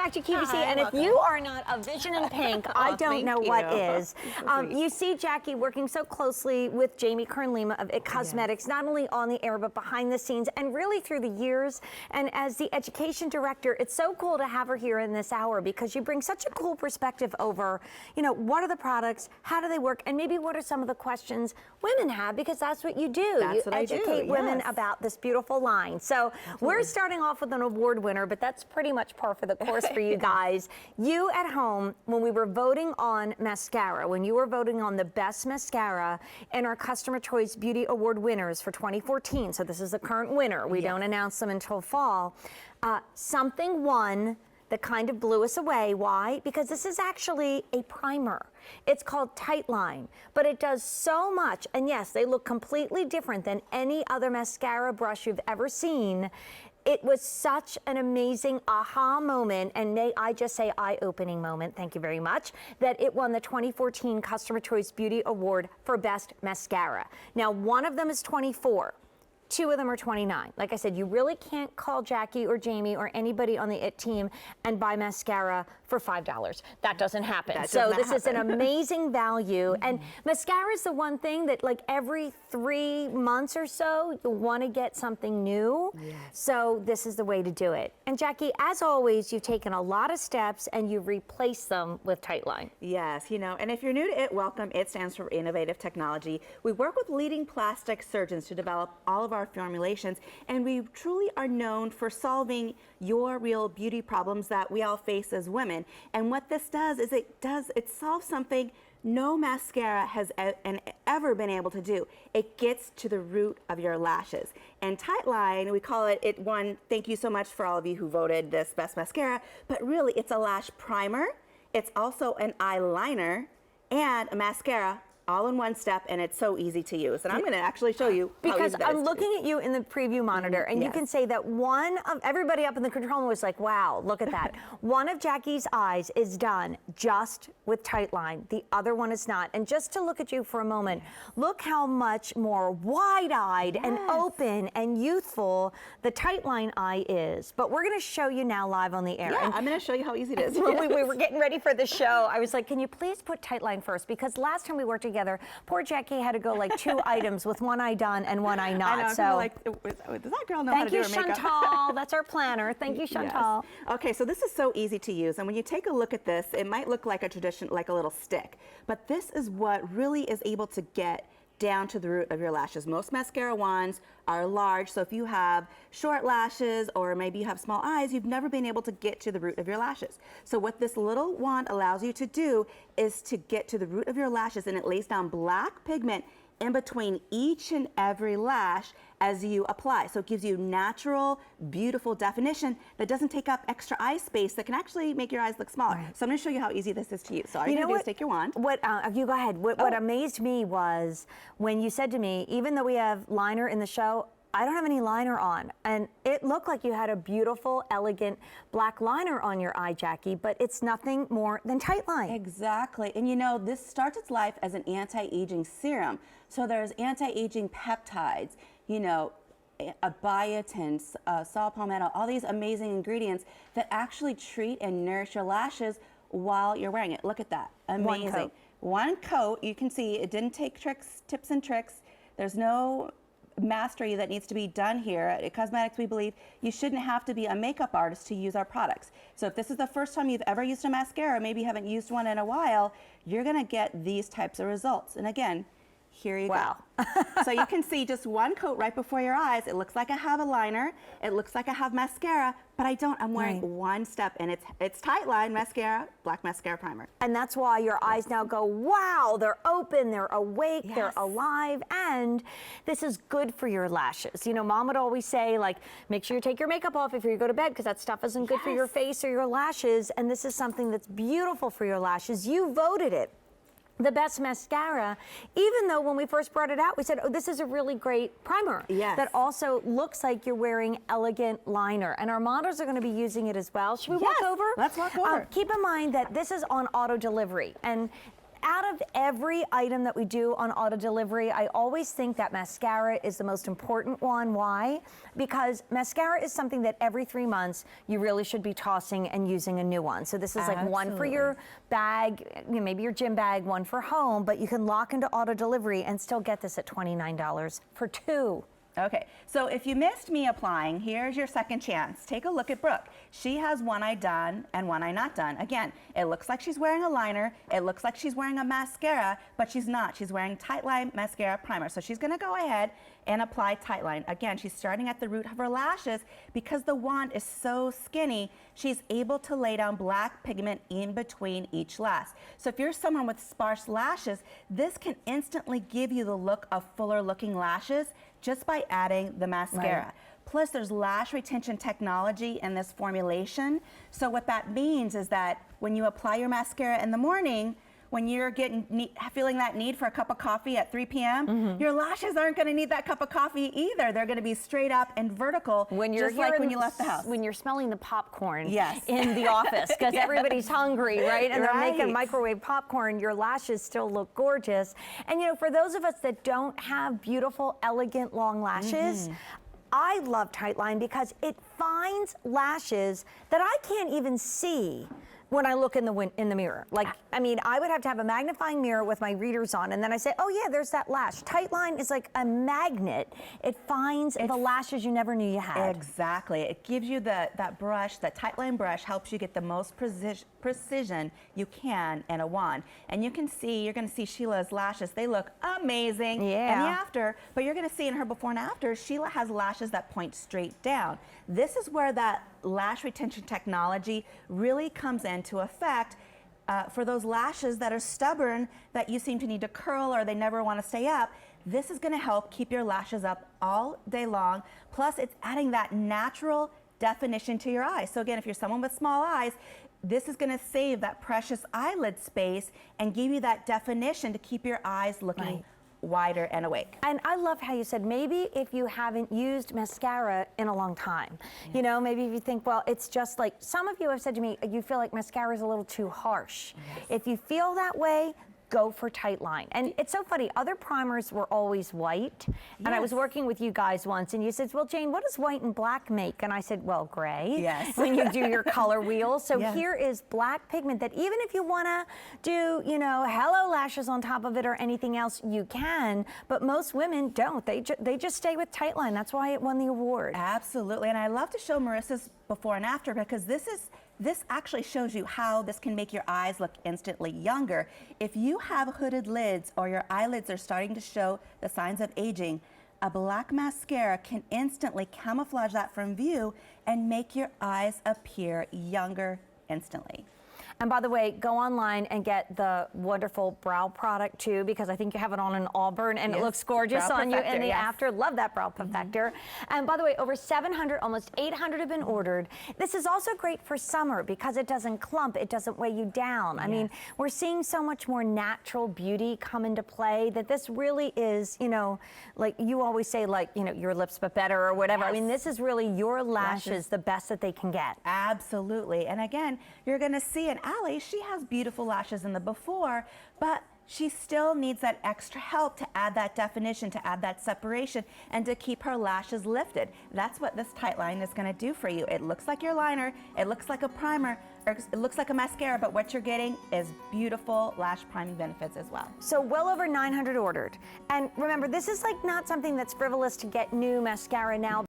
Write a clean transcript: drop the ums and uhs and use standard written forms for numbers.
back to QVC, and if you are not a vision in pink, I don't know what is. You see Jackie working so closely with Jamie Kern-Lima of IT Cosmetics, not only on the air, but behind the scenes, and really through the years. And as the education director, it's so cool to have her here in this hour because you bring such a cool perspective over, you know, what are the products, how do they work, and maybe what are some of the questions women have, because that's what you do. That's you what educate women yes. about this beautiful line. So we're starting off with an award winner, but that's pretty much par for the course for you guys. You at home, when we were voting on mascara, when you were voting on the best mascara in our Customer Choice Beauty Award winners for 2014, so this is the current winner. We don't announce them until fall. Something won that kind of blew us away. Why? Because this is actually a primer. It's called TIGHTLINE, but it does so much. And yes, they look completely different than any other mascara brush you've ever seen. It was such an amazing aha moment, and may I just say eye-opening moment, thank you very much, that it won the 2014 Customer Choice Beauty Award for Best Mascara. Now, one of them is 24. Two of them are 29. Like I said, you really can't call Jackie or Jamie or anybody on the IT team and buy mascara for $5. That doesn't happen. This is an amazing value. And mascara is the one thing that, like, every 3 months or so, you want to get something new. Yes. So this is the way to do it. And Jackie, as always, you've taken a lot of steps and you've replaced them with TIGHTLINE. Yes, you know, and if you're new to it, welcome. It stands for Innovative Technology. We work with leading plastic surgeons to develop all of our formulations, and we truly are known for solving your real beauty problems that we all face as women. And what this does is it solves something no mascara has ever been able to do. It gets to the root of your lashes. And TIGHTLINE, we call it won. Thank you so much for all of you who voted this best mascara, but really it's a lash primer. It's also an eyeliner and a mascara, all in one step, and it's so easy to use. And I'm going to actually show you how because easy that I'm looking at you in the preview monitor, and you can say that one of everybody up in the control room was like, wow, look at that. One of Jackie's eyes is done just with TIGHTLINE. The other one is not. And just to look at you for a moment, look how much more wide-eyed and open and youthful the TIGHTLINE eye is. But we're going to show you now live on the air. Yeah, I'm going to show you how easy it is. When we were getting ready for the show, I was like, can you please put TIGHTLINE first? Because last time we worked together, poor Jackie had to go like 2 items with one eye done and one eye not. I know, so like, does that girl know how to do her makeup? Thank you, Chantal. That's our planner. Thank you, Chantal. Yes. Okay, so this is so easy to use, and when you take a look at this, it might look like a tradition, like a little stick, but this is what really is able to get down to the root of your lashes. Most mascara wands are large, so if you have short lashes or maybe you have small eyes, you've never been able to get to the root of your lashes. So what this little wand allows you to do is to get to the root of your lashes, and it lays down black pigment in between each and every lash as you apply. So it gives you natural, beautiful definition that doesn't take up extra eye space, that can actually make your eyes look smaller. Right. So I'm going to show you how easy this is to use. So all you're going to do is take your wand. You go ahead. What amazed me was when you said to me, even though we have liner in the show, I don't have any liner on. And it looked like you had a beautiful, elegant black liner on your eye, Jackie, but it's nothing more than TIGHTLINE. Exactly. And you know, this starts its life as an anti-aging serum. So there's anti-aging peptides, you know, biotins, saw palmetto, all these amazing ingredients that actually treat and nourish your lashes while you're wearing it. Look at that. Amazing. One coat. You can see it didn't take tips and tricks. There's no mastery that needs to be done here. At IT Cosmetics, we believe you shouldn't have to be a makeup artist to use our products. So if this is the first time you've ever used a mascara, maybe you haven't used one in a while, you're going to get these types of results. And again, here you go. So you can see just one coat right before your eyes. It looks like I have a liner. It looks like I have mascara, but I don't. I'm wearing one step, and it's TIGHTLINE mascara, black mascara primer. And that's why your eyes now go, wow, they're open, they're awake, they're alive, and this is good for your lashes. You know, Mom would always say, like, make sure you take your makeup off before you go to bed, because that stuff isn't good for your face or your lashes, and this is something that's beautiful for your lashes. You voted it the best mascara, even though when we first brought it out, we said, oh, this is a really great primer. Yes. That also looks like you're wearing elegant liner. And our models are going to be using it as well. Should we walk over? Let's walk over. Keep in mind that this is on auto delivery. And out of every item that we do on auto delivery, I always think that mascara is the most important one. Why? Because mascara is something that every 3 months you really should be tossing and using a new one. So this is like one for your bag, maybe your gym bag, one for home, but you can lock into auto delivery and still get this at $29 for 2. Okay, so if you missed me applying, here's your second chance. Take a look at Brooke. She has one eye done and one eye not done. Again, it looks like she's wearing a liner, it looks like she's wearing a mascara, but she's not. She's wearing TIGHTLINE Mascara Primer. So she's gonna go ahead and apply TIGHTLINE. Again, she's starting at the root of her lashes. Because the wand is so skinny, she's able to lay down black pigment in between each lash. So if you're someone with sparse lashes, this can instantly give you the look of fuller looking lashes just by adding the mascara. Right. Plus there's lash retention technology in this formulation. So what that means is that when you apply your mascara in the morning, when you're feeling that need for a cup of coffee at 3 p.m., your lashes aren't going to need that cup of coffee either. They're going to be straight up and vertical, when you're just like when you left the house. When you're smelling the popcorn Yes. in the office, because everybody's hungry, right? And they're making Right. microwave popcorn, your lashes still look gorgeous. And for those of us that don't have beautiful, elegant, long lashes, I love TIGHTLINE because it finds lashes that I can't even see when I look in the mirror. Like, I mean, I would have to have a magnifying mirror with my readers on, and then I say, oh yeah, there's that lash. TIGHTLINE is like a magnet. It finds the lashes you never knew you had. Exactly. It gives you that brush, that TIGHTLINE brush helps you get the most precision you can in a wand. And you're going to see Sheila's lashes. They look amazing in the after, but you're going to see in her before and after, Sheila has lashes that point straight down. This is where that lash retention technology really comes into effect for those lashes that are stubborn, that you seem to need to curl or they never want to stay up. This is going to help keep your lashes up all day long. Plus, it's adding that natural definition to your eyes. So again, if you're someone with small eyes, this is going to save that precious eyelid space and give you that definition to keep your eyes looking wider and awake. And I love how you said, maybe if you haven't used mascara in a long time, maybe if you think, well, it's just like, some of you have said to me, you feel like mascara is a little too harsh. If you feel that way, go for TIGHTLINE. And it's so funny, other primers were always white. And I was working with you guys once and you said, well, Jane, what does white and black make? And I said, well, gray. Yes. When you do your color wheel. So here is black pigment that even if you wanna do, hello lashes on top of it or anything else, you can, but most women don't. They just stay with TIGHTLINE. That's why it won the award. Absolutely, and I love to show Marissa's before and after because this actually shows you how this can make your eyes look instantly younger. If you have hooded lids or your eyelids are starting to show the signs of aging, a black mascara can instantly camouflage that from view and make your eyes appear younger instantly. And by the way, go online and get the wonderful brow product too, because I think you have it on in Auburn and it looks gorgeous on you in the after. Love that brow perfector. And by the way, over 700, almost 800 have been ordered. This is also great for summer because it doesn't clump, it doesn't weigh you down. I mean, we're seeing so much more natural beauty come into play that this really is, like you always say, like, your lips but better or whatever. I mean, this is really your lashes the best that they can get. Absolutely. And again, you're going to see an Allie, she has beautiful lashes in the before, but she still needs that extra help to add that definition, to add that separation, and to keep her lashes lifted. That's what this TIGHTLINE is going to do for you. It looks like your liner, it looks like a primer, or it looks like a mascara, but what you're getting is beautiful lash priming benefits as well. So well over 900 ordered. And remember, this is like not something that's frivolous to get new mascara now.